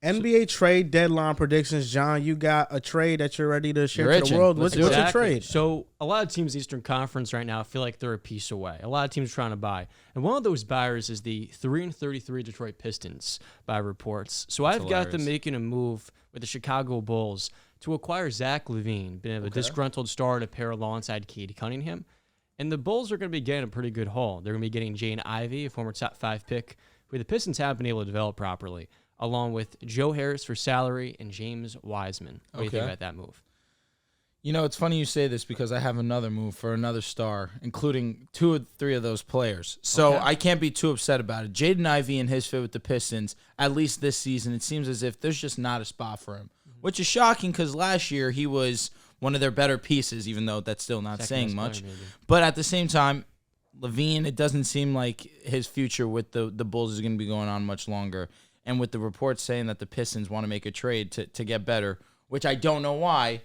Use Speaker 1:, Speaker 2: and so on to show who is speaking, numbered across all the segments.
Speaker 1: NBA trade deadline predictions, John. You got a trade that you're ready to share to the world. What's your trade?
Speaker 2: So a lot of teams in the Eastern Conference right now feel like they're a piece away. A lot of teams are trying to buy. And one of those buyers is the 3-33 Detroit Pistons by reports. So I've got them making a move with the Chicago Bulls to acquire Zach LaVine, been a disgruntled star to pair alongside Cade Cunningham. And the Bulls are going to be getting a pretty good haul. They're going to be getting Jaden Ivey, a former top 5 pick, who the Pistons haven't been able to develop properly, along with Joe Harris for salary and James Wiseman. What do you think about that move?
Speaker 3: You know, it's funny you say this because I have another move for another star, including 2 or 3 of those players. So I can't be too upset about it. Jaden Ivey and his fit with the Pistons, at least this season, it seems as if there's just not a spot for him, which is shocking because last year he was one of their better pieces, even though that's still not saying much. But at the same time, LaVine, it doesn't seem like his future with the Bulls is going to be going on much longer. And with the reports saying that the Pistons want to make a trade to get better, which I don't know why,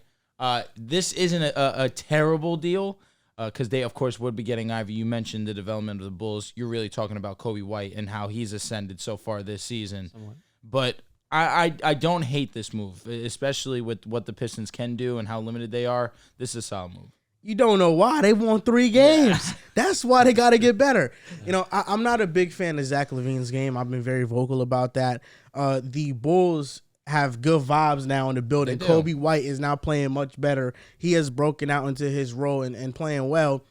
Speaker 3: this isn't a terrible deal because they, of course, would be getting Ivy. You mentioned the development of the Bulls. You're really talking about Kobe White and how he's ascended so far this season. Somewhat. But I don't hate this move, especially with what the Pistons can do and how limited they are. This is a solid move.
Speaker 1: You don't know why. They won 3 games. Yeah. That's why they got to get better. You know, I'm not a big fan of Zach LaVine's game. I've been very vocal about that. The Bulls have good vibes now in the building. Kobe White is now playing much better. He has broken out into his role and playing well.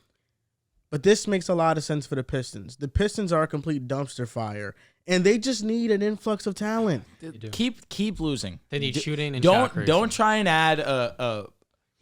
Speaker 1: But this makes a lot of sense for the Pistons. The Pistons are a complete dumpster fire, and they just need an influx of talent.
Speaker 3: Keep losing.
Speaker 2: They need shooting and shot creation.
Speaker 3: Don't try and add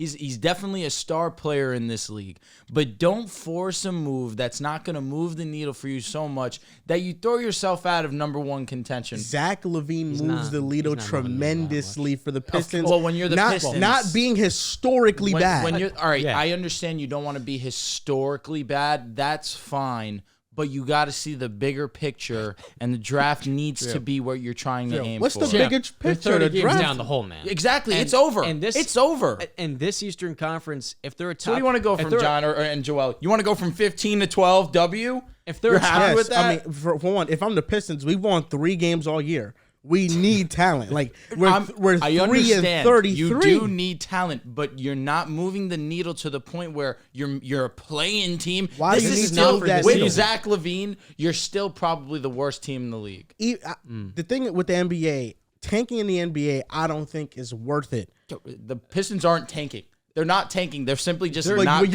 Speaker 3: He's definitely a star player in this league, but don't force a move that's not going to move the needle for you so much that you throw yourself out of number 1 contention.
Speaker 1: Zach LaVine moves the needle tremendously for the Pistons.
Speaker 3: Well, when you're the Pistons,
Speaker 1: not being historically bad.
Speaker 3: When you're all right, I understand you don't want to be historically bad. That's fine. But you got to see the bigger picture, and the draft needs to be what you're trying to aim
Speaker 1: What's
Speaker 3: for.
Speaker 1: the bigger picture?
Speaker 2: The draft down the hole, man.
Speaker 3: Exactly, it's over. It's over.
Speaker 2: And this Eastern Conference, if they're a top,
Speaker 3: so what do you want to go from, John and Joel? You want to go from 15 to 12 W?
Speaker 2: If they're
Speaker 1: happy with that, I mean, for one, if I'm the Pistons, we've won 3 games all year. We need talent. Like we're 3-33.
Speaker 3: You do need talent, but you're not moving the needle to the point where you're a play-in team.
Speaker 1: Why do you need to move that
Speaker 3: with
Speaker 1: needle?
Speaker 3: Zach LaVine, you're still probably the worst team in the league.
Speaker 1: The thing with the NBA, tanking in the NBA, I don't think is worth it.
Speaker 3: The Pistons aren't tanking. They're not tanking. They're simply just not good.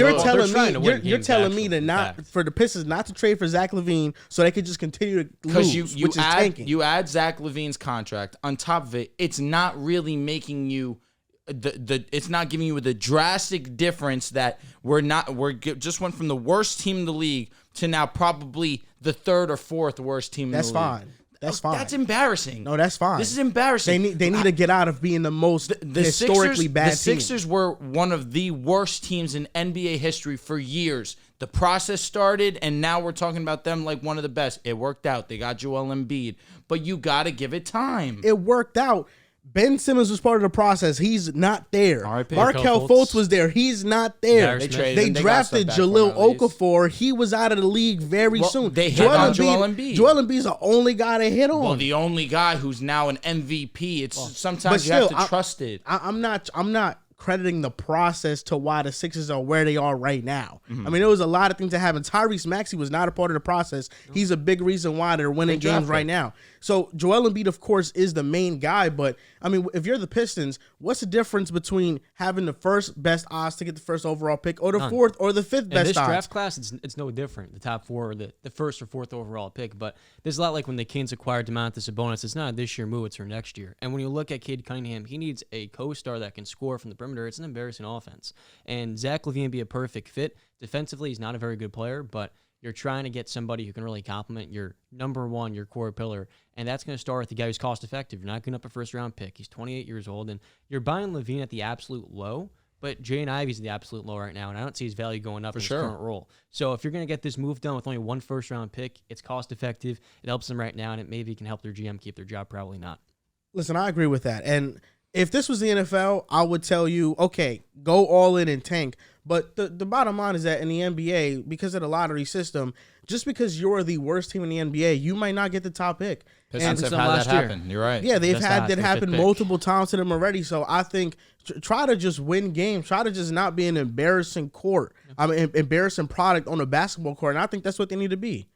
Speaker 1: You're telling me for the Pistons not to trade for Zach LaVine so they could just continue to lose, which is tanking.
Speaker 3: You add Zach LaVine's contract on top of it. It's not really making you it's not giving you the drastic difference that we're just went from the worst team in the league to now probably the 3rd or 4th worst team in the league.
Speaker 1: That's fine. That's fine.
Speaker 3: That's embarrassing.
Speaker 1: No, that's fine.
Speaker 3: This is embarrassing.
Speaker 1: They need to get out of being the most historically bad team.
Speaker 3: The Sixers were one of the worst teams in NBA history for years. The process started, and now we're talking about them like one of the best. It worked out. They got Joel Embiid. But you got to give it time.
Speaker 1: It worked out. Ben Simmons was part of the process. He's not there. Markelle Fultz was there. He's not there. They drafted Jahlil Okafor. He was out of the league very soon.
Speaker 3: They hit on Joel Embiid.
Speaker 1: Joel Embiid's the only guy to hit on.
Speaker 3: Well, the only guy who's now an MVP. Sometimes you have to trust it.
Speaker 1: I'm not crediting the process to why the Sixers are where they are right now. I mean, there was a lot of things that happened. Tyrese Maxey was not a part of the process. He's a big reason why they're winning games right now. So Joel Embiid, of course, is the main guy. But, I mean, if you're the Pistons, what's the difference between having the first best odds to get the first overall pick or the 4th or the 5th best odds?
Speaker 2: In this draft class, it's no different. The top 4 or the 1st or 4th overall pick. But this is a lot like when the Kings acquired Domantas Sabonis. It's not a this year move. It's for next year. And when you look at Cade Cunningham, he needs a co-star that can score from the perimeter. It's an embarrassing offense. And Zach LaVine be a perfect fit. Defensively, he's not a very good player, but you're trying to get somebody who can really complement your number 1, your core pillar, and that's going to start with the guy who's cost-effective. You're not giving up a first-round pick. He's 28 years old, and you're buying LaVine at the absolute low, but Jaden Ivey's at the absolute low right now, and I don't see his value going up in his current role. So if you're going to get this move done with only 1 first-round pick, it's cost-effective, it helps them right now, and it maybe can help their GM keep their job, probably not.
Speaker 1: Listen, I agree with that, and if this was the NFL, I would tell you, okay, go all in and tank. But the bottom line is that in the NBA, because of the lottery system, just because you're the worst team in the NBA, you might not get the top pick.
Speaker 3: Pistons have had that happen. You're right.
Speaker 1: Yeah, they've
Speaker 2: Just
Speaker 1: had that
Speaker 2: the
Speaker 1: happen
Speaker 2: fifth pick.
Speaker 1: multiple times to them already. So I think try to just win games. Try to just not be an embarrassing embarrassing product on a basketball court. And I think that's what they need to be.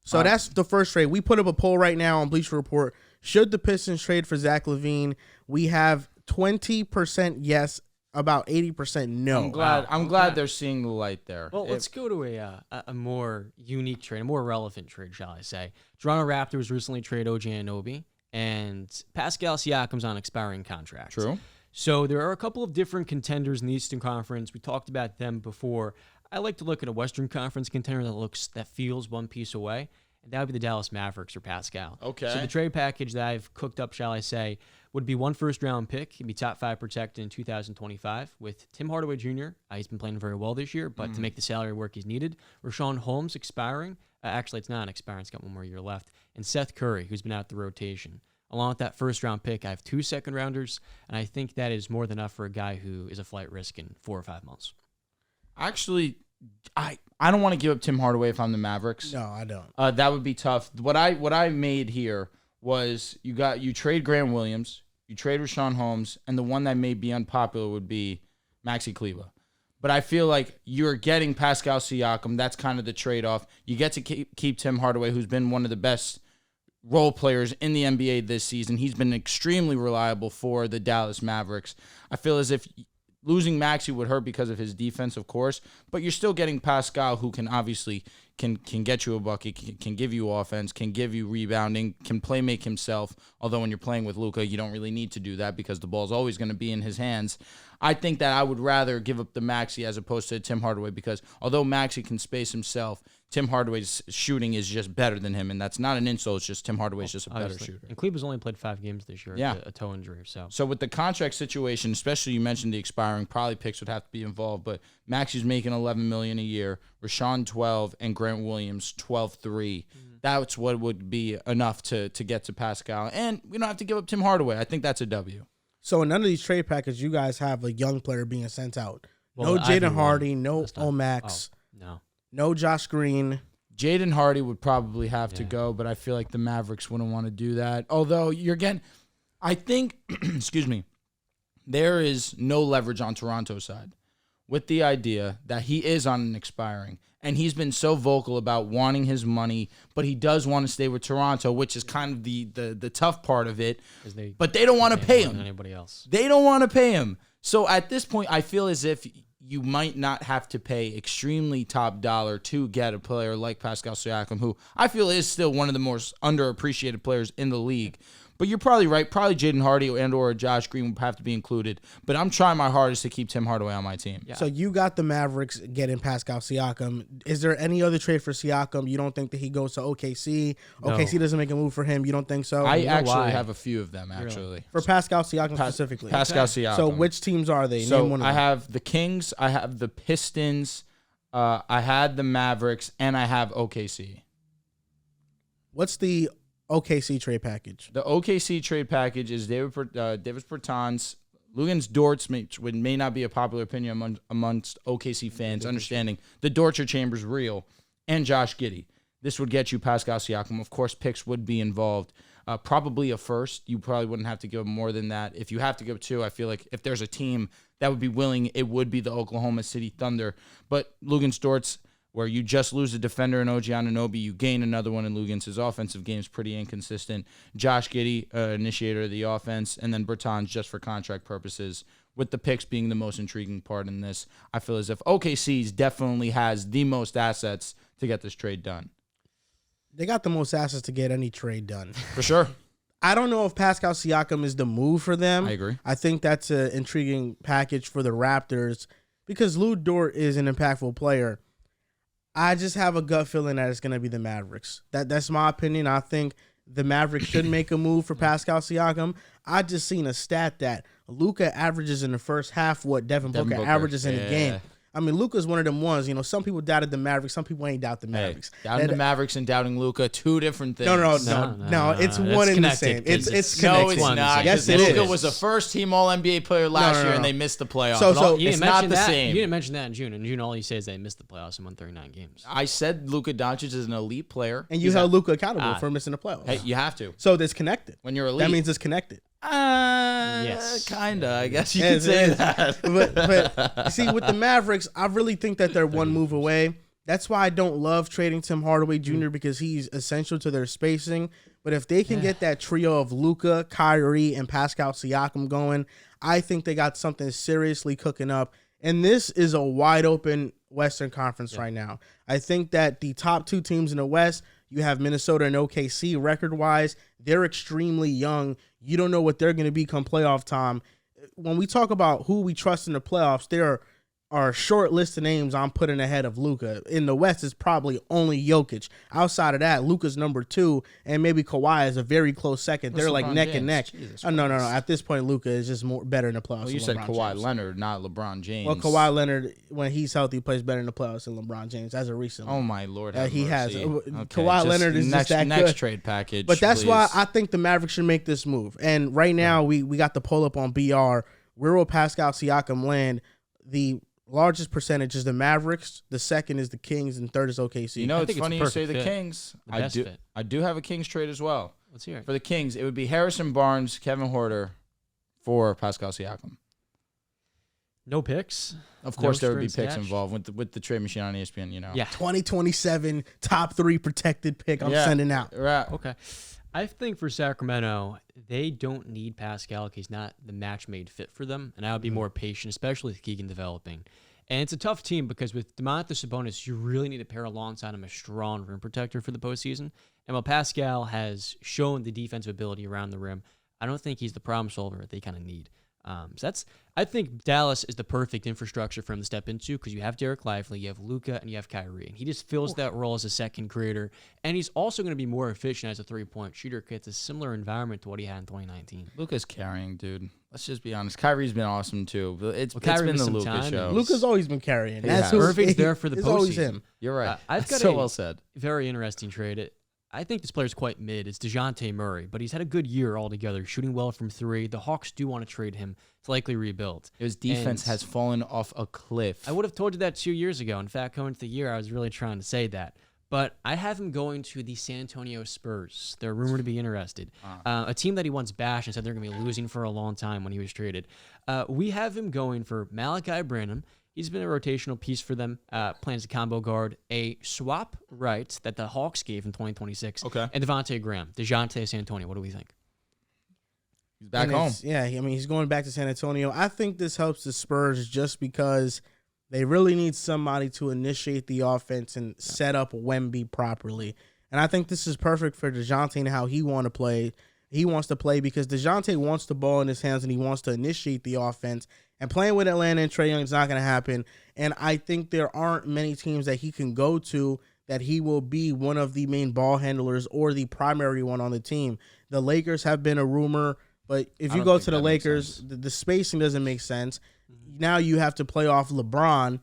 Speaker 1: So that's the first trade. We put up a poll right now on Bleacher Report. Should the Pistons trade for Zach LaVine? We have 20% yes, about 80% no.
Speaker 3: I'm glad they're seeing the light there.
Speaker 2: Well, let's go to a more unique trade, a more relevant trade, shall I say. Toronto Raptors recently traded OG Anunoby, and Pascal Siakam's on expiring contract.
Speaker 3: True.
Speaker 2: So there are a couple of different contenders in the Eastern Conference. We talked about them before. I like to look at a Western Conference contender that feels one piece away, and that would be the Dallas Mavericks or Pascal.
Speaker 3: Okay.
Speaker 2: So the trade package that I've cooked up, shall I say, would be 1 first-round pick. He'd be top 5 protected in 2025 with Tim Hardaway Jr. He's been playing very well this year, but to make the salary work he's needed. Rashawn Holmes expiring. Actually, it's not expiring. It's got one more year left. And Seth Curry, who's been out the rotation. Along with that first-round pick, I have 2 second-rounders, and I think that is more than enough for a guy who is a flight risk in 4 or 5 months.
Speaker 3: Actually, I don't want to give up Tim Hardaway if I'm the Mavericks.
Speaker 1: No, I don't.
Speaker 3: That would be tough. What I made here was you trade Grant Williams, you trade Rashawn Holmes, and the one that may be unpopular would be Maxi Kleber. But I feel like you're getting Pascal Siakam. That's kind of the trade-off. You get to keep Tim Hardaway, who's been one of the best role players in the NBA this season. He's been extremely reliable for the Dallas Mavericks. I feel as if losing Maxey would hurt because of his defense, of course, but you're still getting Pascal, who can obviously can get you a bucket, can give you offense, can give you rebounding, can play make himself. Although when you're playing with Luka, you don't really need to do that because the ball's always going to be in his hands. I think that I would rather give up the Maxey as opposed to Tim Hardaway because although Maxey can space himself, Tim Hardaway's shooting is just better than him, and that's not an insult. It's just Tim Hardaway's just a better shooter.
Speaker 2: And Kleber's only played 5 games this year with a toe injury. So
Speaker 3: with the contract situation, especially you mentioned the expiring, probably picks would have to be involved, but Maxey's making $11 million a year, Rashawn 12, and Grant Williams 12-3. That's what would be enough to get to Pascal, and we don't have to give up Tim Hardaway. I think that's a W.
Speaker 1: So in none of these trade packages, you guys have a young player being sent out.
Speaker 2: Well,
Speaker 1: no Jaden Hardy, no Omax.
Speaker 2: No.
Speaker 1: No Josh Green.
Speaker 3: Jaden Hardy would probably have to go, but I feel like the Mavericks wouldn't want to do that. Although I think, excuse me, there is no leverage on Toronto's side with the idea that he is on an expiring. And he's been so vocal about wanting his money, but he does want to stay with Toronto, which is kind of the tough part of it. But they don't want to pay him.
Speaker 2: Anybody else?
Speaker 3: They don't want to pay him. So at this point, I feel as if you might not have to pay extremely top dollar to get a player like Pascal Siakam, who I feel is still one of the most underappreciated players in the league. But you're probably right. Probably Jaden Hardy and or Josh Green would have to be included. But I'm trying my hardest to keep Tim Hardaway on my team.
Speaker 2: Yeah.
Speaker 1: So you got the Mavericks getting Pascal Siakam. Is there any other trade for Siakam? You don't think that he goes to OKC?
Speaker 2: No.
Speaker 1: OKC doesn't make a move for him. You don't think so?
Speaker 3: I
Speaker 2: You know
Speaker 3: actually
Speaker 2: why?
Speaker 3: have a few of them, actually.
Speaker 1: For Pascal Siakam specifically.
Speaker 3: Pascal Siakam.
Speaker 1: So which teams are they?
Speaker 3: So
Speaker 1: Name one of
Speaker 3: I
Speaker 1: them.
Speaker 3: have the Kings, I have the Pistons, I had the Mavericks, and I have OKC.
Speaker 1: What's the OKC trade package?
Speaker 3: The OKC trade package is Davis Bertans, Luguentz Dortz, which may not be a popular opinion amongst OKC fans, understanding the Dortcher chamber's real, and Josh Giddey. This would get you Pascal Siakam. Of course, picks would be involved. Probably a first. You probably wouldn't have to give more than that. If you have to give 2, I feel like if there's a team that would be willing, it would be the Oklahoma City Thunder. But Luguentz Dortz, where you just lose a defender in OG Anunoby, you gain another one in Luguentz. His offensive game is pretty inconsistent. Josh Giddey, initiator of the offense, and then Bertans just for contract purposes. With the picks being the most intriguing part in this, I feel as if OKC's definitely has the most assets to get this trade done.
Speaker 1: They got the most assets to get any trade done.
Speaker 3: For sure.
Speaker 1: I don't know if Pascal Siakam is the move for them.
Speaker 3: I agree.
Speaker 1: I think that's an intriguing package for the Raptors because Lou Dort is an impactful player. I just have a gut feeling that it's going to be the Mavericks. That's my opinion. I think the Mavericks should make a move for Pascal Siakam. I just seen a stat that Luka averages in the first half what Devin Booker averages in a game. I mean, Luka's one of them ones. Some people doubted the Mavericks. Some people ain't doubt the Mavericks.
Speaker 3: Doubting the Mavericks and doubting Luka, two different things.
Speaker 1: No. It's one and the same. It's connected.
Speaker 3: No, it's not.
Speaker 1: Yes, it
Speaker 3: Luka
Speaker 1: is.
Speaker 3: was a first-team All-NBA player last year, and they missed the playoffs.
Speaker 1: So
Speaker 2: You
Speaker 3: it's
Speaker 2: didn't
Speaker 3: not
Speaker 2: mention
Speaker 3: the
Speaker 2: that.
Speaker 3: same.
Speaker 2: You didn't mention that in June. In June, all you say is they missed the playoffs and won 39 games.
Speaker 3: I said Luka Doncic is an elite player.
Speaker 1: And you held Luka accountable for missing the playoffs.
Speaker 3: Hey, you have to.
Speaker 1: So it's connected.
Speaker 3: When you're elite.
Speaker 1: That means it's connected.
Speaker 2: Yes.
Speaker 3: Kinda. I guess you could say that.
Speaker 1: But see, with the Mavericks, I really think that they're one move away. That's why I don't love trading Tim Hardaway Jr. because he's essential to their spacing. But if they can get that trio of Luka, Kyrie, and Pascal Siakam going, I think they got something seriously cooking up. And this is a wide open Western Conference right now. I think that the top two teams in the West, you have Minnesota and OKC record-wise. They're extremely young. You don't know what they're going to be come playoff time. When we talk about who we trust in the playoffs, there are a short list of names I'm putting ahead of Luka. In the West, it's probably only Jokic. Outside of that, Luka's number 2, and maybe Kawhi is a very close second. They're like neck and neck. No. At this point, Luka is just better in the playoffs.
Speaker 3: Well, you said Kawhi Leonard, not LeBron James.
Speaker 1: Well, Kawhi Leonard, when he's healthy, plays better in the playoffs than LeBron James as of recently.
Speaker 3: Oh, my Lord.
Speaker 1: He has.
Speaker 3: Okay,
Speaker 1: Kawhi Leonard is just that
Speaker 3: next
Speaker 1: good.
Speaker 3: trade package.
Speaker 1: But that's why I think the Mavericks should make this move. And right now, we got the poll up on BR. Where will Pascal Siakam land? The largest percentage is the Mavericks. The second is the Kings, and third is OKC.
Speaker 3: It's funny you say the Kings. I do have a Kings trade as well.
Speaker 2: Let's hear it.
Speaker 3: For the Kings, it would be Harrison Barnes, Kevin Huerter for Pascal Siakam.
Speaker 2: No picks.
Speaker 3: Of course, there would be
Speaker 2: strings
Speaker 3: picks
Speaker 2: attached.
Speaker 3: involved with the trade machine on ESPN.
Speaker 2: Yeah.
Speaker 1: 2027 top 3 protected pick I'm sending out.
Speaker 3: Right.
Speaker 2: Okay. I think for Sacramento, they don't need Pascal because he's not the match-made fit for them, and I would be more patient, especially with Keegan developing. And it's a tough team because with Domantas Sabonis, you really need to pair alongside him a strong rim protector for the postseason. And while Pascal has shown the defensive ability around the rim, I don't think he's the problem solver that they kind of need. I think Dallas is the perfect infrastructure for him to step into because you have Derek Lively, you have Luka, and you have Kyrie. And he just fills that role as a second creator. And he's also going to be more efficient as a three-point shooter. It's a similar environment to what he had in 2019.
Speaker 3: Luka's carrying, dude. Let's just be honest. Kyrie's been awesome, too. It's
Speaker 2: Kyrie
Speaker 3: been the
Speaker 2: some
Speaker 3: Luka
Speaker 2: time,
Speaker 3: show.
Speaker 1: Luka's always been carrying.
Speaker 3: That's
Speaker 2: Irving's there for the
Speaker 1: It's
Speaker 2: postseason.
Speaker 1: always him.
Speaker 3: You're right.
Speaker 2: I've got
Speaker 3: so well said.
Speaker 2: Very interesting trade. I think this player's quite mid. It's Dejounte Murray, but he's had a good year altogether, shooting well from 3. The Hawks do want to trade him to likely rebuild.
Speaker 3: His defense has fallen off a cliff.
Speaker 2: I would have told you that 2 years ago. In fact, going into the year, I was really trying to say that. But I have him going to the San Antonio Spurs. They're rumored to be interested. A team that he once bashed and said they're going to be losing for a long time when he was traded. We have him going for Malachi Branham. He's been a rotational piece for them, playing as a combo guard, a swap right that the Hawks gave in 2026, and Devontae Graham, DeJounte San Antonio. What do we think?
Speaker 3: He's back home.
Speaker 1: Yeah, I mean, he's going back to San Antonio. I think this helps the Spurs just because they really need somebody to initiate the offense and set up Wemby properly. And I think this is perfect for DeJounte and how he wants to play. He wants to play because DeJounte wants the ball in his hands and he wants to initiate the offense. And playing with Atlanta and Trae Young is not going to happen. And I think there aren't many teams that he can go to that he will be one of the main ball handlers or the primary one on the team. The Lakers have been a rumor, but if you go to the Lakers, the spacing doesn't make sense. Now you have to play off LeBron.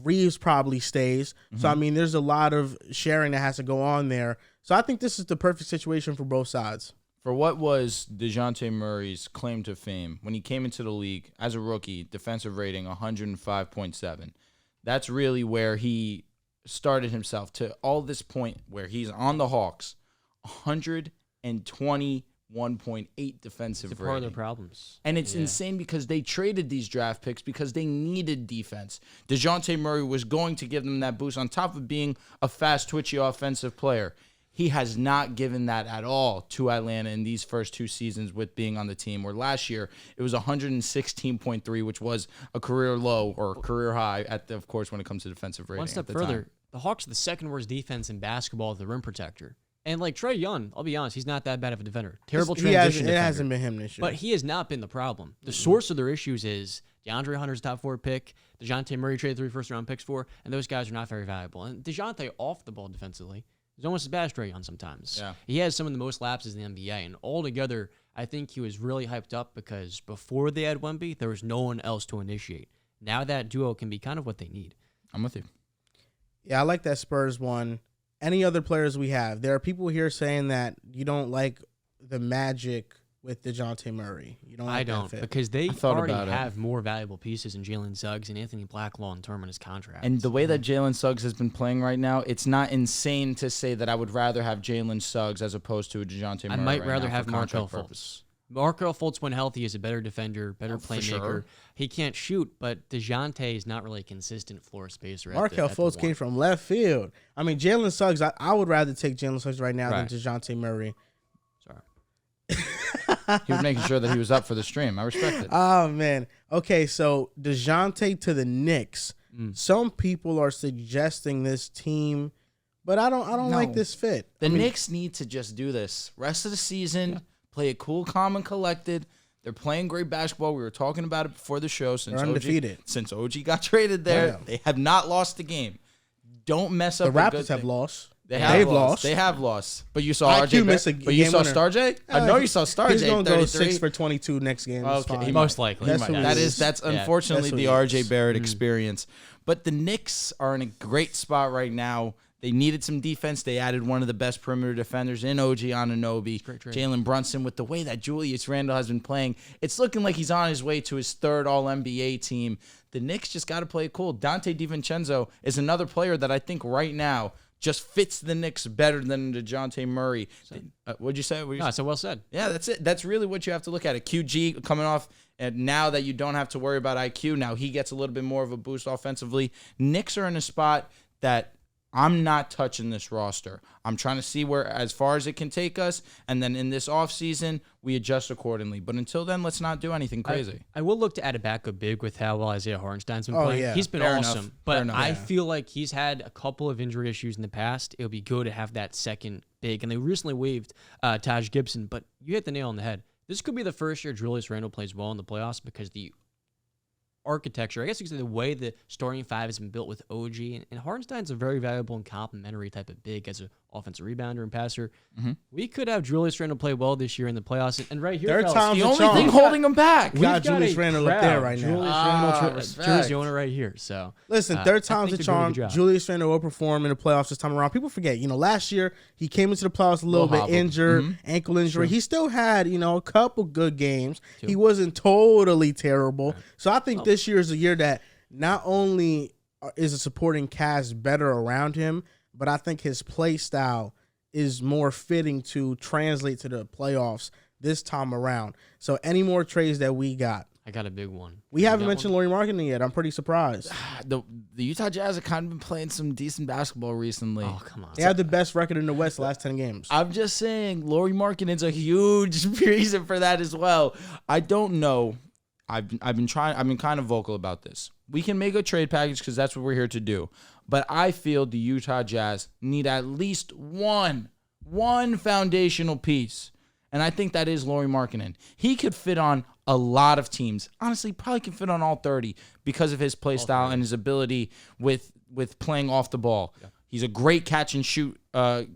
Speaker 1: Reeves probably stays. So, I mean, there's a lot of sharing that has to go on there. So I think this is the perfect situation for both sides.
Speaker 3: For what was DeJounte Murray's claim to fame when he came into the league as a rookie, defensive rating 105.7. That's really where he started himself to all this point where he's on the Hawks, 121.8 defensive
Speaker 2: It's
Speaker 3: rating.
Speaker 2: part of their problems.
Speaker 3: And it's insane because they traded these draft picks because they needed defense. DeJounte Murray was going to give them that boost on top of being a fast, twitchy offensive player. He has not given that at all to Atlanta in these first 2 seasons with being on the team, where last year it was 116.3, which was a career low or career high, of course, when it comes to defensive rating.
Speaker 2: One step further, the Hawks are the second worst defense in basketball with the rim protector. And like Trae Young, I'll be honest, he's not that bad of a defender. Terrible transition defender.
Speaker 1: It hasn't been him this year.
Speaker 2: But he has not been the problem. The source of their issues is DeAndre Hunter's top 4 pick, DeJounte Murray traded 3 first-round picks for, and those guys are not very valuable. And DeJounte off the ball defensively is almost as bad as Trae Young sometimes.
Speaker 3: Yeah.
Speaker 2: He has some of the most lapses in the NBA, and altogether, I think he was really hyped up because before they had Wemby, there was no one else to initiate. now that duo can be kind of what they need.
Speaker 3: I'm with you.
Speaker 1: Yeah, I like that Spurs one. Any other players we have? There are people here saying that you don't like the Magic with Dejounte Murray. You don't. Like
Speaker 2: I don't,
Speaker 1: that fit.
Speaker 2: because they
Speaker 3: thought
Speaker 2: already
Speaker 3: about it.
Speaker 2: have more valuable pieces in Jalen Suggs and Anthony Black long-term in his contract.
Speaker 3: And the way that Jalen Suggs has been playing right now, it's not insane to say that I would rather have Jalen Suggs as opposed to a Dejounte Murray.
Speaker 2: I might
Speaker 3: right
Speaker 2: rather
Speaker 3: now
Speaker 2: have
Speaker 3: for
Speaker 2: Markelle
Speaker 3: contract
Speaker 2: Fultz.
Speaker 3: purpose.
Speaker 2: Markelle Fultz, when healthy, is a better defender, better
Speaker 3: For
Speaker 2: playmaker.
Speaker 3: sure.
Speaker 2: He can't shoot, but DeJounte is not really a consistent floor spacer.
Speaker 1: Markelle Fultz came from left field. I mean, Jalen Suggs, I would rather take Jalen Suggs right now than Dejounte Murray.
Speaker 2: Sorry.
Speaker 3: He was making sure that he was up for the stream. I respect it.
Speaker 1: Oh, man. Okay, so DeJounte to the Knicks. Some people are suggesting this team, but I don't like this fit.
Speaker 3: The Knicks need to just do this. Rest of the season, play it cool, calm, and collected. They're playing great basketball. We were talking about it before the show. Since
Speaker 1: They're undefeated.
Speaker 3: Since OG got traded there,
Speaker 1: Yeah.
Speaker 3: they have not lost the game. Don't mess up
Speaker 1: The
Speaker 3: a good
Speaker 1: Raptors have
Speaker 3: thing.
Speaker 1: lost.
Speaker 3: They've
Speaker 1: lost.
Speaker 3: They have lost. But you saw
Speaker 1: IQ
Speaker 3: RJ.
Speaker 1: missed a
Speaker 3: But you
Speaker 1: game
Speaker 3: saw
Speaker 1: winner.
Speaker 3: Star J? I know you saw Star J.
Speaker 1: He's going to go
Speaker 3: 33.
Speaker 1: 6 for 22 next game. It's
Speaker 3: Okay,
Speaker 1: fine.
Speaker 3: he
Speaker 2: Most likely.
Speaker 1: That's
Speaker 2: He
Speaker 1: what
Speaker 2: might.
Speaker 1: it is.
Speaker 3: That's
Speaker 2: Yeah.
Speaker 3: unfortunately
Speaker 1: That's what
Speaker 3: the
Speaker 1: it
Speaker 3: RJ
Speaker 1: is.
Speaker 3: Barrett experience. But the Knicks are in a great spot right now. They needed some defense. They added one of the best perimeter defenders in OG Anunoby.
Speaker 2: Great trade.
Speaker 3: Jalen Brunson, with the way that Julius Randle has been playing, it's looking like he's on his way to his third All-NBA team. The Knicks just got to play it cool. Dante DiVincenzo is another player that I think right now just fits the Knicks better than DeJounte Murray. What'd you say?
Speaker 2: No, so well said.
Speaker 3: Yeah, that's it. That's really what you have to look at. A QG coming off, and now that you don't have to worry about IQ, now he gets a little bit more of a boost offensively. Knicks are in a spot that I'm not touching this roster. I'm trying to see where as far as it can take us, and then in this offseason, we adjust accordingly. But until then, let's not do anything crazy.
Speaker 2: I will look to add a backup big with how well Isaiah Hartenstein's been
Speaker 1: Oh,
Speaker 2: playing.
Speaker 1: yeah.
Speaker 2: He's been
Speaker 3: Fair
Speaker 2: awesome.
Speaker 3: enough.
Speaker 2: But
Speaker 3: Fair enough.
Speaker 2: I
Speaker 3: Yeah.
Speaker 2: feel like he's had a couple of injury issues in the past. It would be good to have that second big. And they recently waived Taj Gibson, but you hit the nail on the head. This could be the first year Julius Randle plays well in the playoffs because the architecture, I guess you could say the way the starting five has been built with OG, and Hartenstein's a very valuable and complementary type of big as an offensive rebounder and passer. We could have Julius Randle play well this year in the playoffs. And right here,
Speaker 1: Third
Speaker 2: fellas,
Speaker 1: time's
Speaker 3: The
Speaker 1: a
Speaker 3: only
Speaker 1: charm.
Speaker 3: thing holding him back.
Speaker 1: We got Julius Randle up there right now.
Speaker 2: Julius Randle
Speaker 3: respect.
Speaker 2: jersey owner right here. So
Speaker 1: Listen,
Speaker 2: I
Speaker 1: third
Speaker 2: think
Speaker 1: time's a
Speaker 2: they're doing
Speaker 1: charm.
Speaker 2: good job.
Speaker 1: Julius Randle will perform in the playoffs this time around. People forget, last year he came into the playoffs a little bit
Speaker 3: hobbled.
Speaker 1: injured, ankle injury. He still had, a couple good games. He wasn't totally terrible. So I think this year is a year that not only is a supporting cast better around him, but I think his play style is more fitting to translate to the playoffs this time around. So any more trades that we got.
Speaker 2: I got a big one.
Speaker 1: We haven't mentioned Lauri Markkanen yet. I'm pretty surprised.
Speaker 3: The Utah Jazz have kind of been playing some decent basketball recently.
Speaker 2: Oh, come on.
Speaker 1: They have the best record in the West the last 10 games.
Speaker 3: I'm just saying, Lauri Markkanen's a huge reason for that as well. I don't know. I've been kind of vocal about this. We can make a trade package because that's what we're here to do. But I feel the Utah Jazz need at least one foundational piece. And I think that is Lauri Markkanen. He could fit on a lot of teams. Honestly, probably can fit on all 30 because of his play style and his ability with playing off the ball. Yeah. He's a great catch and shoot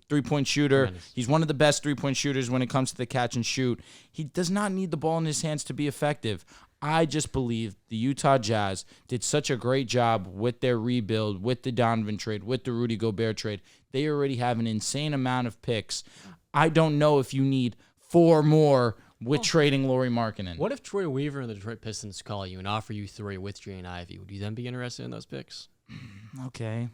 Speaker 3: three-point shooter.
Speaker 2: Tremendous.
Speaker 3: He's one of the best three-point shooters when it comes to the catch and shoot. He does not need the ball in his hands to be effective. I just believe the Utah Jazz did such a great job with their rebuild, with the Donovan trade, with the Rudy Gobert trade. They already have an insane amount of picks. I don't know if you need 4 more with trading Lauri Markkanen.
Speaker 2: What if Troy Weaver and the Detroit Pistons call you and offer you 3 with Jay and Ivy? Would you then be interested in those picks?
Speaker 3: Okay.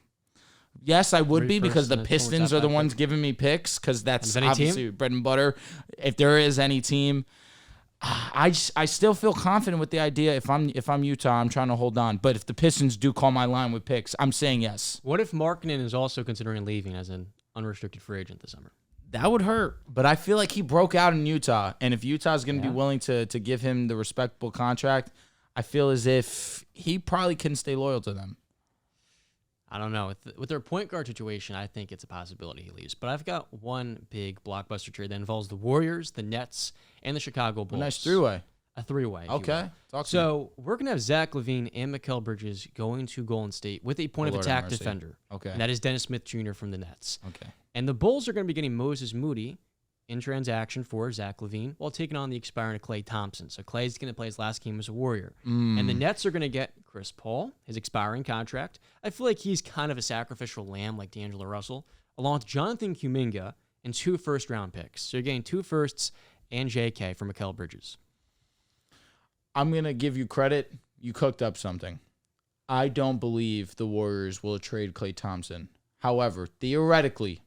Speaker 3: Yes, I would
Speaker 2: 3
Speaker 3: be because
Speaker 2: firsts
Speaker 3: the
Speaker 2: and a
Speaker 3: Pistons
Speaker 2: former
Speaker 3: are the
Speaker 2: top
Speaker 3: ones giving me picks because that's
Speaker 2: any
Speaker 3: obviously bread and butter. If there is any team, I still feel confident with the idea. If I'm Utah, I'm trying to hold on. But if the Pistons do call my line with picks, I'm saying yes.
Speaker 2: What if Markkanen is also considering leaving as an unrestricted free agent this summer?
Speaker 3: That would hurt. But I feel like he broke out in Utah. And if Utah's going to be willing to give him the respectable contract, I feel as if he probably couldn't stay loyal to them.
Speaker 2: I don't know. With their point guard situation, I think it's a possibility he leaves. But I've got one big blockbuster trade that involves the Warriors, the Nets, and the Chicago Bulls.
Speaker 3: A nice three-way.
Speaker 2: A 3-way.
Speaker 3: Okay. Talk to me.
Speaker 2: So we're going to have Zach LaVine and Mikal Bridges going to Golden State with a point of
Speaker 3: Lord
Speaker 2: attack
Speaker 3: have mercy.
Speaker 2: defender.
Speaker 3: Okay.
Speaker 2: And that is Dennis Smith Jr. from the Nets.
Speaker 3: Okay.
Speaker 2: And the Bulls are going to be getting Moses Moody in transaction for Zach LaVine while taking on the expiring Klay Thompson. So Klay's going to play his last game as a Warrior. And the Nets are going to get Chris Paul, his expiring contract. I feel like he's kind of a sacrificial lamb like D'Angelo Russell, along with Jonathan Kuminga and 2 first-round picks. So you're getting 2 firsts and JK for Mikal Bridges.
Speaker 3: I'm going to give you credit. You cooked up something. I don't believe the Warriors will trade Klay Thompson. However, theoretically,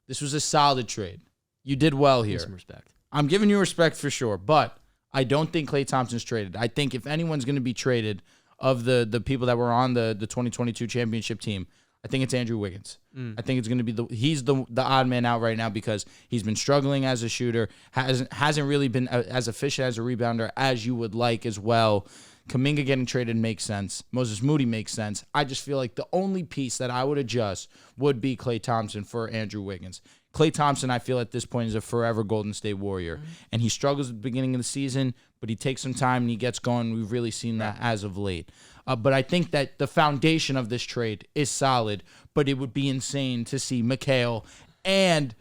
Speaker 3: this was a solid trade. You did well here.
Speaker 2: Some respect.
Speaker 3: I'm giving you respect for sure, but I don't think Klay Thompson's traded. I think if anyone's going to be traded of the people that were on the 2022 championship team, I think it's Andrew Wiggins. I think it's going to be he's the odd man out right now because he's been struggling as a shooter, hasn't really been as efficient as a rebounder as you would like as well. Kuminga getting traded makes sense. Moses Moody makes sense. I just feel like the only piece that I would adjust would be Klay Thompson for Andrew Wiggins. Klay Thompson, I feel at this point, is a forever Golden State Warrior. And he struggles at the beginning of the season, but he takes some time and he gets going. We've really seen that as of late. But I think that the foundation of this trade is solid, but it would be insane to see Mikal and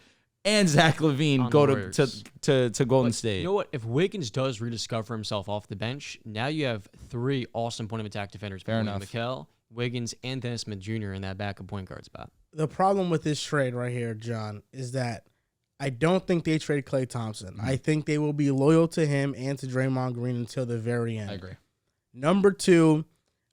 Speaker 3: Zach LaVine go to Golden State.
Speaker 2: You know what? If Wiggins does rediscover himself off the bench, now you have 3 awesome point of attack defenders.
Speaker 3: Fair enough.
Speaker 2: Mikal, Wiggins, and Dennis Smith Jr. in that backup point guard spot.
Speaker 1: The problem with this trade right here, John, is that I don't think they trade Klay Thompson. I think they will be loyal to him and to Draymond Green until the very end.
Speaker 3: I agree.
Speaker 1: Number 2,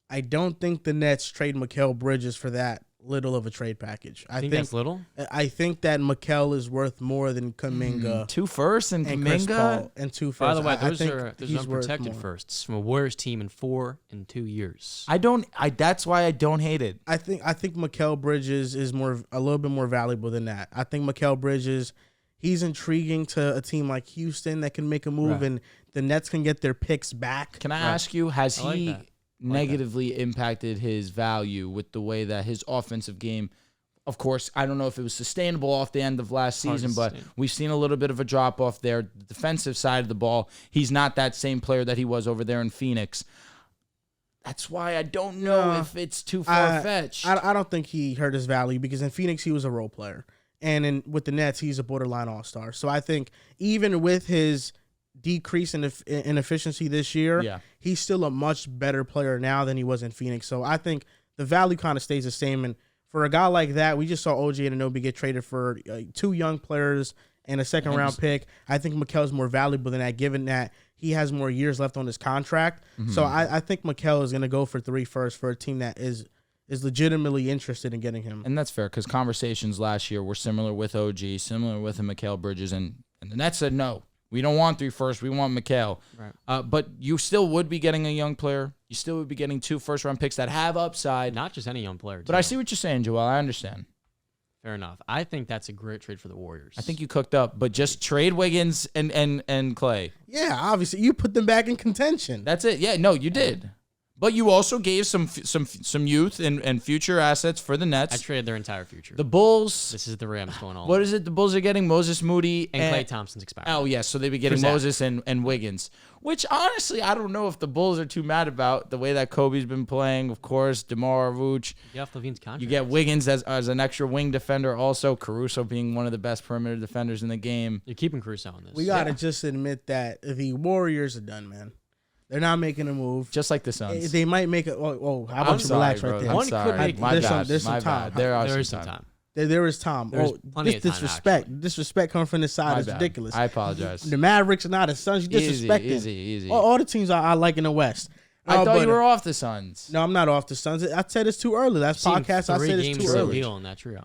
Speaker 1: I don't think the Nets trade Mikal Bridges for that little of a trade package. I think
Speaker 2: that's little?
Speaker 1: I think that Mikal is worth more than Kuminga.
Speaker 3: 2 firsts and
Speaker 1: Chris
Speaker 3: Kuminga?
Speaker 1: Paul and 2 firsts.
Speaker 2: By the way,
Speaker 1: I
Speaker 2: those
Speaker 1: think
Speaker 2: are
Speaker 1: he's worth
Speaker 2: unprotected
Speaker 1: more.
Speaker 2: firsts from a Warriors team in 4 and 2 years.
Speaker 3: That's why I don't hate it.
Speaker 1: I think Mikal Bridges is a little bit more valuable than that. I think Mikal Bridges, he's intriguing to a team like Houston that can make a move and the Nets can get their picks back.
Speaker 3: Can I ask you, has
Speaker 2: I like
Speaker 3: he
Speaker 2: that.
Speaker 3: negatively impacted his value with the way that his offensive game, of course, I don't know if it was sustainable off the end of last season, but we've seen a little bit of a drop-off there. The defensive side of the ball, he's not that same player that he was over there in Phoenix. That's why I don't know if it's too far-fetched.
Speaker 1: I don't think he hurt his value because in Phoenix he was a role player. And with the Nets, he's a borderline all-star. So I think even with his decrease in efficiency this year, he's still a much better player now than he was in Phoenix. So I think the value kind of stays the same. And for a guy like that, we just saw OG Anunoby get traded for 2 young players and a second-round pick. I think Mikal's more valuable than that, given that he has more years left on his contract. So I think Mikal is going to go for 3 firsts for a team that is legitimately interested in getting him.
Speaker 3: And that's fair because conversations last year were similar with OG, similar with Mikal Bridges, and the Nets said no. We don't want 3 firsts. We want Mikal.
Speaker 2: Right.
Speaker 3: But you still would be getting a young player. You still would be getting 2 first-round picks that have upside.
Speaker 2: Not just any young player.
Speaker 3: But I see what you're saying, Joel. I understand.
Speaker 2: Fair enough. I think that's a great trade for the Warriors.
Speaker 3: I think you cooked up, but just trade Wiggins and Klay.
Speaker 1: Yeah, obviously. You put them back in contention.
Speaker 3: That's it. Yeah, no, you did. But you also gave some youth and future assets for the Nets.
Speaker 2: I traded their entire future.
Speaker 3: The Bulls.
Speaker 2: This is the Rams going on.
Speaker 3: What is it? The Bulls are getting Moses Moody
Speaker 2: and Klay Thompson's expired.
Speaker 3: Oh, yes. So they'd be getting Moses and Wiggins, which honestly, I don't know if the Bulls are too mad about the way that Kobe's been playing. Of course, DeMar Vooch.
Speaker 2: You have LaVine's contract.
Speaker 3: You get Wiggins as an extra wing defender also. Caruso being one of the best perimeter defenders in the game.
Speaker 2: You're keeping Caruso on this.
Speaker 1: We got to just admit that the Warriors are done, man. They're not making a move.
Speaker 3: Just like the Suns.
Speaker 1: They might make it. How about you relax right there?
Speaker 2: One could make
Speaker 1: there's some time.
Speaker 2: There is some time.
Speaker 1: There is time.
Speaker 2: There's plenty
Speaker 1: this
Speaker 2: of time,
Speaker 1: disrespect.
Speaker 2: actually.
Speaker 1: Disrespect coming from this side is ridiculous.
Speaker 3: I apologize.
Speaker 1: The Mavericks are not the Suns. You disrespecting.
Speaker 3: Easy.
Speaker 1: All the teams I like in the West.
Speaker 3: I thought you were off the Suns.
Speaker 1: No, I'm not off the Suns. I said it's too early. Last podcast, I said it's too early.
Speaker 2: On that trio.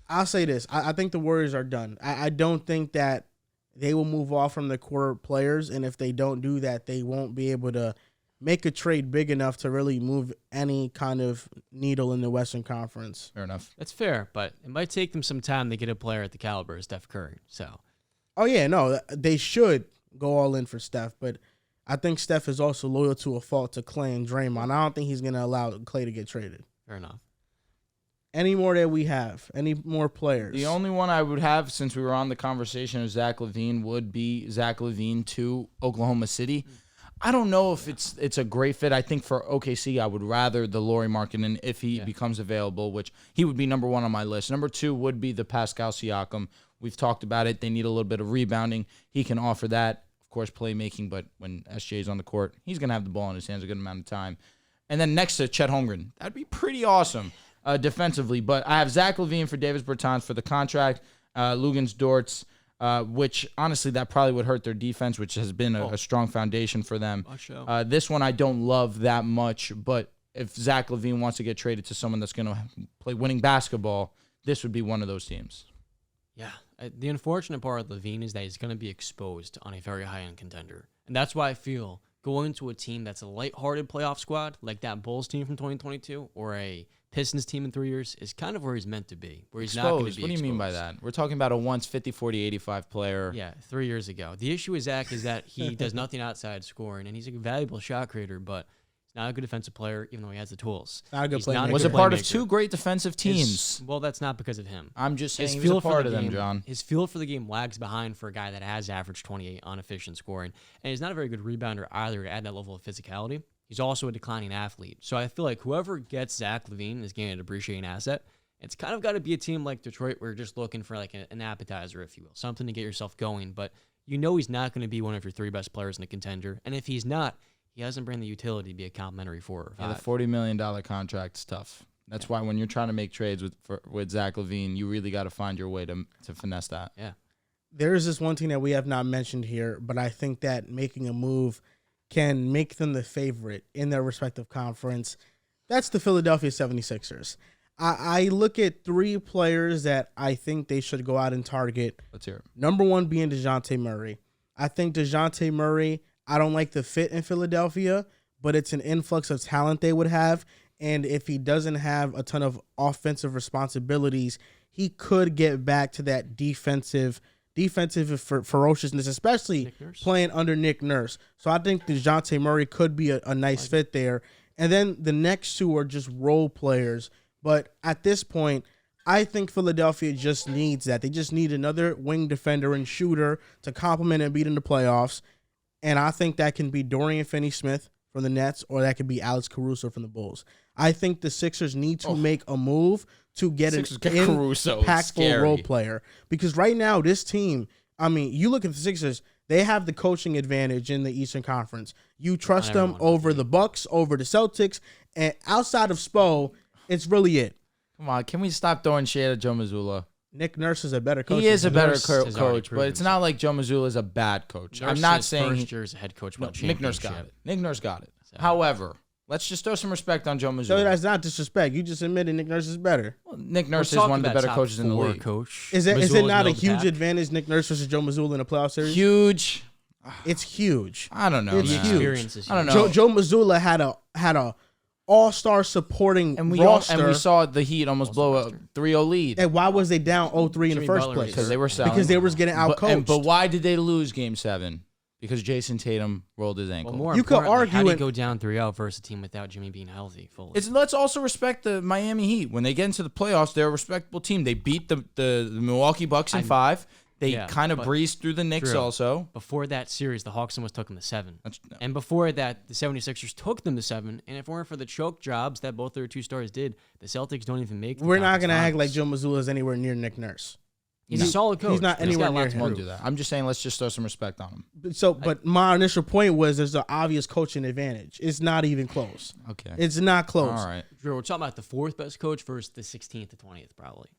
Speaker 1: I'll say this. I think the Warriors are done. I don't think that they will move off from the core players, and if they don't do that, they won't be able to make a trade big enough to really move any kind of needle in the Western Conference.
Speaker 3: Fair enough.
Speaker 2: That's fair, but it might take them some time to get a player at the caliber of Steph Curry. So,
Speaker 1: oh yeah, no, they should go all in for Steph, but I think Steph is also loyal to a fault to Klay and Draymond. I don't think he's going to allow Klay to get traded.
Speaker 2: Fair enough.
Speaker 1: Any more that we have? Any more players?
Speaker 3: The only one I would have, since we were on the conversation of Zach LaVine, would be Zach LaVine to Oklahoma City. I don't know if it's a great fit. I think for OKC, I would rather the Lauri Markkanen if he becomes available, which he would be number 1 on my list. Number 2 would be the Pascal Siakam. We've talked about it. They need a little bit of rebounding. He can offer that. Of course, playmaking, but when SJ's on the court, he's going to have the ball in his hands a good amount of time. And then next to Chet Holmgren, that'd be pretty awesome defensively. But I have Zach LaVine for Davis Bertans for the contract, Luguentz Dortz, which honestly, that probably would hurt their defense, which has been a strong foundation for them. This one I don't love that much, but if Zach LaVine wants to get traded to someone that's going to play winning basketball, this would be one of those teams.
Speaker 2: Yeah. The unfortunate part of LaVine is that he's going to be exposed on a very high-end contender. And that's why I feel going to a team that's a lighthearted playoff squad, like that Bulls team from 2022, or a Pistons team in 3 years, is kind of where he's meant to be, where he's not going to be exposed.
Speaker 3: What do you mean by that? We're talking about a once 50, 40, 85 player.
Speaker 2: Yeah, 3 years ago. The issue with Zach is that he does nothing outside scoring, and he's a valuable shot creator, but he's not a good defensive player, even though he has the tools.
Speaker 1: Not a good player.
Speaker 3: Was a part of two great defensive teams.
Speaker 2: Well, that's not because of him.
Speaker 3: I'm just saying he was a part of them, John.
Speaker 2: His feel for the game lags behind for a guy that has averaged 28 on efficient scoring, and he's not a very good rebounder either to add that level of physicality. He's also a declining athlete. So I feel like whoever gets Zach LaVine is getting a depreciating asset. It's kind of got to be a team like Detroit where you're just looking for like an appetizer, if you will, something to get yourself going. But you know he's not going to be one of your three best players in a contender. And if he's not, he hasn't bring the utility to be a complimentary 4 or 5.
Speaker 3: Yeah, the $40 million contract's tough. That's why when you're trying to make trades with Zach LaVine, you really got to find your way to finesse that.
Speaker 2: Yeah.
Speaker 1: There is this one thing that we have not mentioned here, but I think that making a move can make them the favorite in their respective conference. That's the Philadelphia 76ers. I look at 3 players that I think they should go out and target.
Speaker 3: Let's hear it.
Speaker 1: Number 1 being Dejounte Murray. I think Dejounte Murray, I don't like the fit in Philadelphia, but it's an influx of talent they would have. And if he doesn't have a ton of offensive responsibilities, he could get back to that defensive ferociousness, especially playing under Nick Nurse. So I think DeJounte Murray could be a nice fit there. And then the next 2 are just role players. But at this point, I think Philadelphia just needs that. They just need another wing defender and shooter to complement and beat in the playoffs. And I think that can be Dorian Finney-Smith from the Nets, or that could be Alex Caruso from the Bulls. I think the Sixers need to make a move to get an impactful role player. Because right now, this team, I mean, you look at the Sixers, they have the coaching advantage in the Eastern Conference. You trust them over the Bucks, over the Celtics, and outside of Spo, it's really it.
Speaker 3: Come on, can we stop throwing shade at Joe Mazzulla?
Speaker 1: Nick Nurse is a better coach.
Speaker 3: He is a better coach, but it's not like Joe Mazzulla is a bad coach. I'm not saying
Speaker 2: first year as a head coach.
Speaker 3: Nick Nurse got it. Nick Nurse got it. However, let's just throw some respect on Joe Mazzulla.
Speaker 1: So that's not disrespect. You just admitted Nick Nurse is better.
Speaker 3: Well, Nick Nurse is one of the better coaches in the league.
Speaker 1: Is it not a huge advantage, Nick Nurse versus Joe Mazzulla in a playoff series?
Speaker 3: Huge.
Speaker 1: It's huge.
Speaker 3: I don't know.
Speaker 1: It's huge.
Speaker 2: I don't
Speaker 1: know. Joe Mazzulla had a all-star supporting roster.
Speaker 3: And we saw the Heat almost blow a 3-0 lead.
Speaker 1: And why was they down 0-3 in the first place?
Speaker 3: Because they were selling.
Speaker 1: Because they were getting out-coached.
Speaker 3: But why did they lose Game 7? Because Jason Tatum rolled his ankle.
Speaker 2: Well, you could argue how do you go down 3-0 versus a team without Jimmy being healthy fully?
Speaker 3: Let's also respect the Miami Heat. When they get into the playoffs, they're a respectable team. They beat the Milwaukee Bucks in 5. They kind of breezed through the Knicks also.
Speaker 2: Before that series, the Hawks almost took them to 7. And before that, the 76ers took them to 7. And if it weren't for the choke jobs that both their 2 stars did, the Celtics don't even make
Speaker 1: We're not going to act like Joe Mazzulla is anywhere near Nick Nurse.
Speaker 2: He's a solid coach.
Speaker 1: He's not anywhere near him.
Speaker 3: Do that. I'm just saying let's just throw some respect on him.
Speaker 1: But my initial point was there's an obvious coaching advantage. It's not even close.
Speaker 3: Okay.
Speaker 1: It's not close.
Speaker 3: All right.
Speaker 2: Drew, we're talking about the 4th best coach versus the 16th to 20th probably.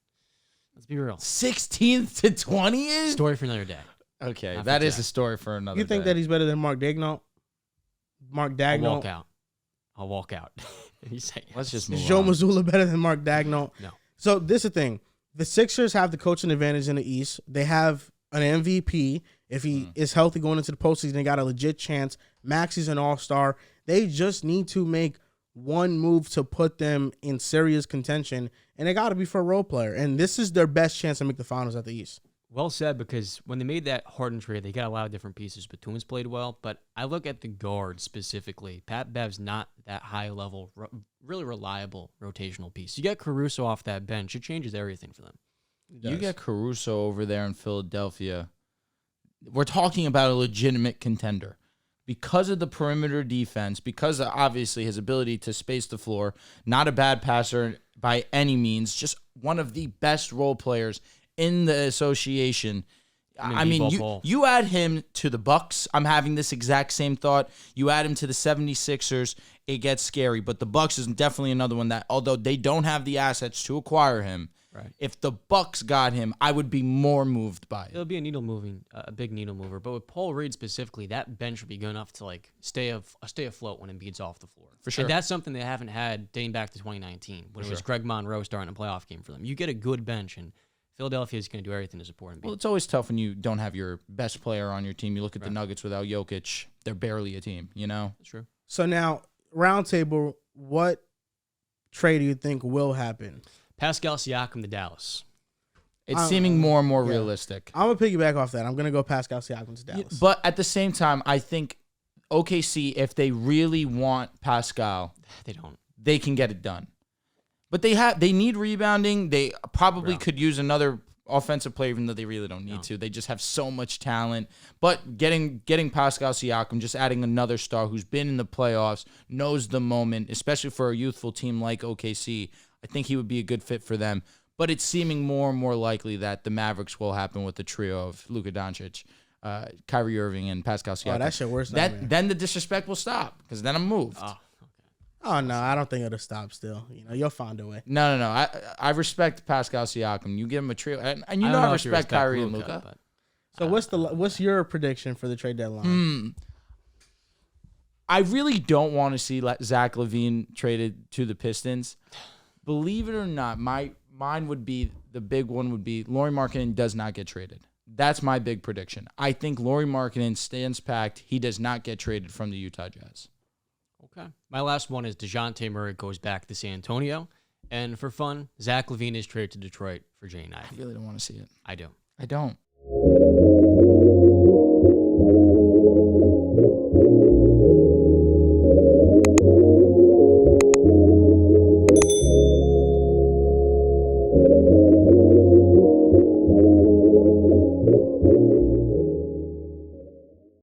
Speaker 2: Let's be real.
Speaker 3: 16th to 20th?
Speaker 2: Story for another day.
Speaker 3: Okay, that is a story for another day.
Speaker 1: You think that he's better than Mark Daigneault? Mark Daigneault?
Speaker 2: I'll walk out.
Speaker 3: Let's just move
Speaker 1: on. Is Joe
Speaker 3: on.
Speaker 1: Mazzulla better than Mark Daigneault?
Speaker 2: No.
Speaker 1: So this is the thing. The Sixers have the coaching advantage in the East. They have an MVP. If he is healthy going into the postseason, they got a legit chance. Maxi's an all-star. They just need to make one move to put them in serious contention, and it got to be for a role player. And this is their best chance to make the finals at the East.
Speaker 2: Well said, because when they made that Harden trade, they got a lot of different pieces. Batum's played well, but I look at the guards specifically. Pat Bev's not that high-level, really reliable rotational piece. You get Caruso off that bench, it changes everything for them.
Speaker 3: You get Caruso over there in Philadelphia. We're talking about a legitimate contender. Because of the perimeter defense, because of obviously his ability to space the floor, not a bad passer by any means, just one of the best role players in the association. I
Speaker 2: mean,
Speaker 3: mean, you add him to the Bucks. I'm having this exact same thought. You add him to the 76ers, it gets scary. But the Bucks is definitely another one that, although they don't have the assets to acquire him,
Speaker 2: right.
Speaker 3: If the Bucks got him, I would be more moved by it.
Speaker 2: It'll be a big needle mover. But with Paul Reed specifically, that bench would be good enough to like stay afloat when Embiid's off the floor.
Speaker 3: For sure.
Speaker 2: And that's something they haven't had dating back to 2019 when it was Greg Monroe starting a playoff game for them. You get a good bench, and Philadelphia is going to do everything to support Embiid.
Speaker 3: Well, it's always tough when you don't have your best player on your team. You look at the Nuggets without Jokic; they're barely a team. You know.
Speaker 2: That's true.
Speaker 1: So now, roundtable, what trade do you think will happen?
Speaker 2: Pascal Siakam to Dallas.
Speaker 3: It's seeming more and more realistic.
Speaker 1: I'm gonna piggyback off that. I'm gonna go Pascal Siakam to Dallas.
Speaker 3: But at the same time, I think OKC, if they really want Pascal, they can get it done. But they need rebounding. They probably could use another offensive player, even though they really don't need to. They just have so much talent. But getting Pascal Siakam, just adding another star who's been in the playoffs, knows the moment, especially for a youthful team like OKC, I think he would be a good fit for them. But it's seeming more and more likely that the Mavericks will happen with the trio of Luka Doncic, Kyrie Irving, and Pascal Siakam.
Speaker 1: Oh, that's your worst
Speaker 3: nightmare. Then the disrespect will stop, because then I'm moved.
Speaker 1: Oh, no, I don't think it'll stop still. You'll find a way.
Speaker 3: No. I respect Pascal Siakam. You give him a trio. And you know I respect Kyrie and Luka.
Speaker 1: So what's your prediction for the trade deadline?
Speaker 3: I really don't want to see Zach LaVine traded to the Pistons. Believe it or not, mine would be, the big one would be Lauri Markkanen does not get traded. That's my big prediction. I think Lauri Markkanen stands packed. He does not get traded from the Utah Jazz.
Speaker 2: Okay. My last one is Dejounte Murray goes back to San Antonio. And for fun, Zach LaVine is traded to Detroit for Jane Ivey.
Speaker 3: I really don't want to see it.
Speaker 2: I do.
Speaker 3: I don't.